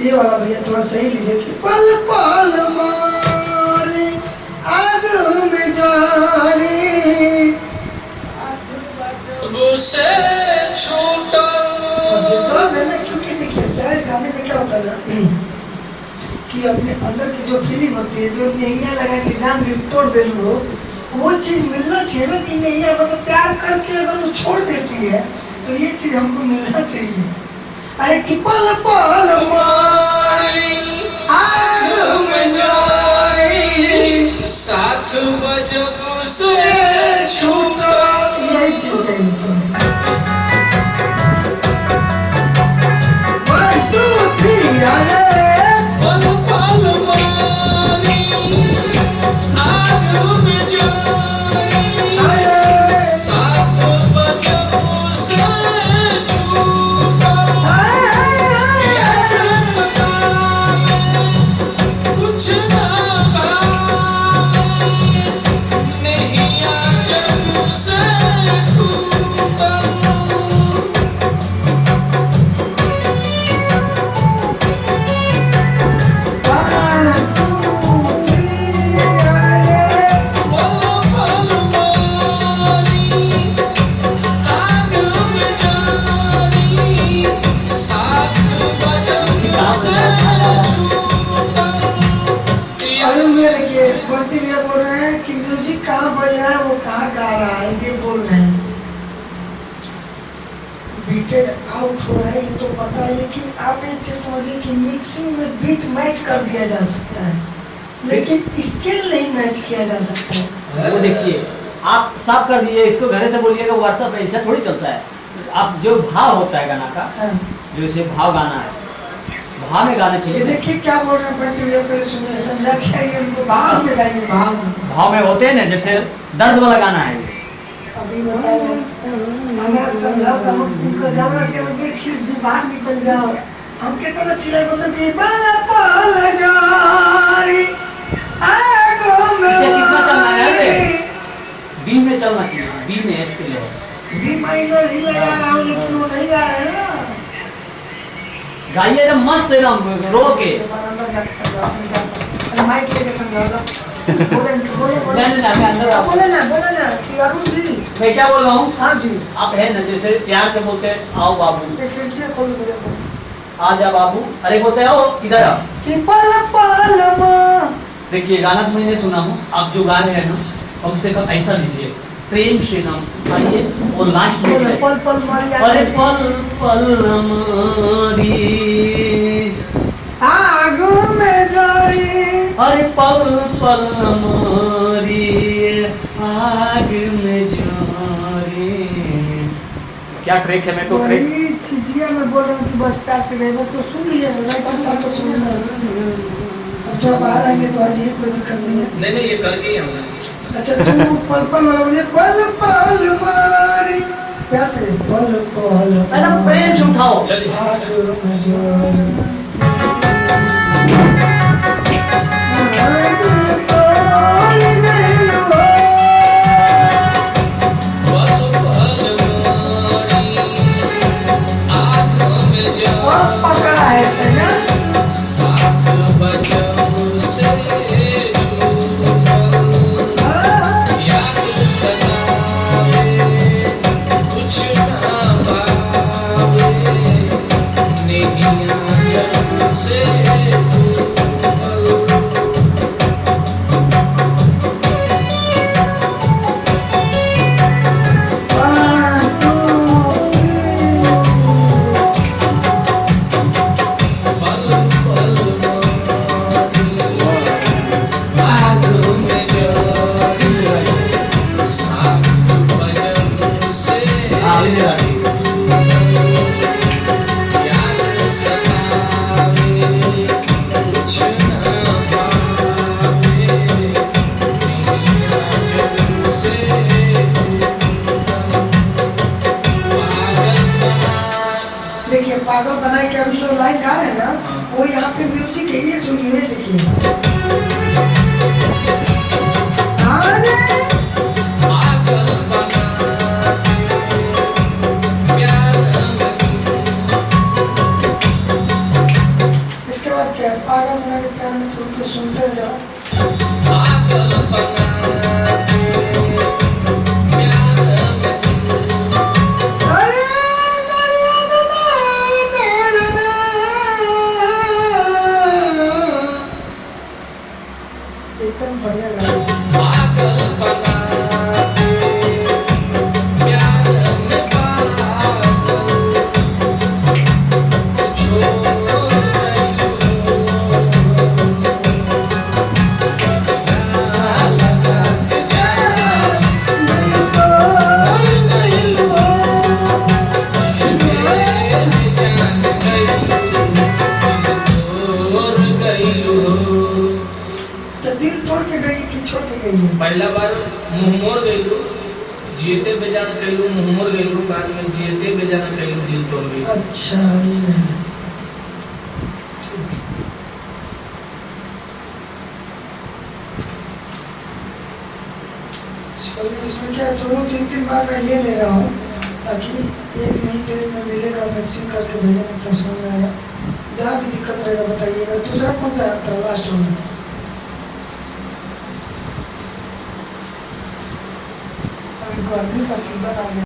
ये वाला भैया थोड़ा सही लीजिए कि पल पल मारे आग में जारी से छूटा। मैंने क्योंकि देखिए सैड गाने में क्या होता है ना कि अपने अंदर की जो फीलिंग होती है, जो नैया लगा के जान दिल तोड़ दे लो, वो चीज मिलना चाहिए ना कि नैया मतलब प्यार करके अगर वो छोड़ देती है तो ये चीज हमको मिलना चाहिए। अरे कि पल पल मारी आग में जारी साथ बजब से छूटा। यही चीज है। 1 2 3 अरे पल पल मारी आग में जारी साथ बजब से छूटा। याद सतावे कुछ ना भावे नैया जब से टूटा। 1 2 3 अरे पल पल मारी आग में जारी साथ बजब से छूटा। अरुण भैया देखिए बंटी भैया बोल रहे हैं कि म्यूजिक कहाँ बज रहा है, वो कहाँ गा रहा है, ये बोल रहे हैं। बीटेड आउट हो रहा है ये तो पता है, लेकिन आप ये चीज समझिए कि मिक्सिंग में बीट मैच कर दिया जा सकता है, लेकिन स्केल नहीं मैच किया जा सकता है। वो देखिए आप साफ कर दीजिए इसको, घरे से बोलिएगा व्हाट्सएप पे ऐसा थोड़ी चलता है। आप जो भाव होता है गाना का, हाँ। जो इसे भाव गाना है, भाव में गाने ये चाहिए। देखिए क्या बोल रहे हैं बंटी भैया, पहले सुनिए समझा क्या ये उनको भाव में गाइए, भाव में। भाव में होते हैं ना, जैसे दर्द वाला गाना है। अभी बताओ हमारा समझाओ का उनका गाना से मुझे खींच दी बाहर निकल जाओ। हम के तो अच्छी लगे बोलते कि पल जारी आगो में इसे कितना चलना है मारी। ऐसे? बी में चलना चाहिए, बी में इसके लिए। बी माइनर ही लगा रहा हूँ लेकिन वो नहीं गा रहे हैं ना। गाइए एकदम मस्त एकदम रो के। अंदर जाके समझाओ, हम जाते हैं। माइक लेके समझाओ ना। बोले नहीं, मैं अंदर आओ। बोले ना कि अरुण जी। मैं क्या बोल रहा हूँ, हाँ जी, आप है ना जैसे प्यार से बोलते हैं, आओ बाबू, एक खिड़की खोल दो आ जा बाबू, अरे बोलते हैं आओ इधर आओ। कि पल पल माँ। देखिए गाना तो मैंने सुना हूँ, आप जो गा रहे हैं ना कम से कम ऐसा लीजिए, प्रेम से नाम आइए और लास्ट में है। पल पल मारी अरे पल पल मारी आग में जारी। अरे पल पल मारी आग में जारी। क्या ट्रैक है, मैं तो ट्रैक वही चिजिया में बोल रहा हूँ कि बस प्यार से गए तो सुन लिए, राइटर साहब को सुन लेना। अब थोड़ा बाहर आएंगे तो आज ये कोई दिक्कत नहीं है। नहीं ये करके ही हमने। अच्छा तुम पल पल वाला बोलिए, पल पल मारी प्यार से गए, पल पल एकदम प्रेम से उठाओ। चलिए आग में जारी। दिल तोड़ गइल हो। पल पल मारी आग में और जारी पकड़ा है सना। साथ बजब से छूटा। याद सतावे कुछ ना भावे नैया जब से पल पल मारी आग में जारी साथ बजब से याद सतावे कुछ ना भावे नैया जब से पागल बना। देखिए पागल बनाए के अभी जो लाइन गा रहे हैं ना, वो यहाँ पे म्यूजिक है, ये सुनिए देखिए। अरे पागल बना के प्यार में पागल बना के प्यार में तुम के सुनते हैं जरा। पागल बना के प्यार में अरे एकदम बढ़िया गाना। पागल बना के प्यार में पागल छोड़ गइलू लगा के जा दिल तोड़ गइलू जान गइलू अच्छा, दिल तोड़ के गई कि छोड़ के गई है? पहला बार मुंह मोड़ गइलू, जियते बेजान कइलू, मुंह मोड़ गइलू, बाद में जियते बेजान कइलू, दिल तोड़ गइलू। अच्छा ये है। चलिए, इसमें क्या है, दोनों 3-3 बार मैं ले रहा हूँ ताकि एक नहीं तो एक में मिलेगा, मिक्सिंग करके भेजेंगे तो समझ में आएगा। जहाँ भी दिक्कत रहेगा बताइएगा। दूसरा कौन सा था लास्ट वाला? गर्मी का सीजन आ गया।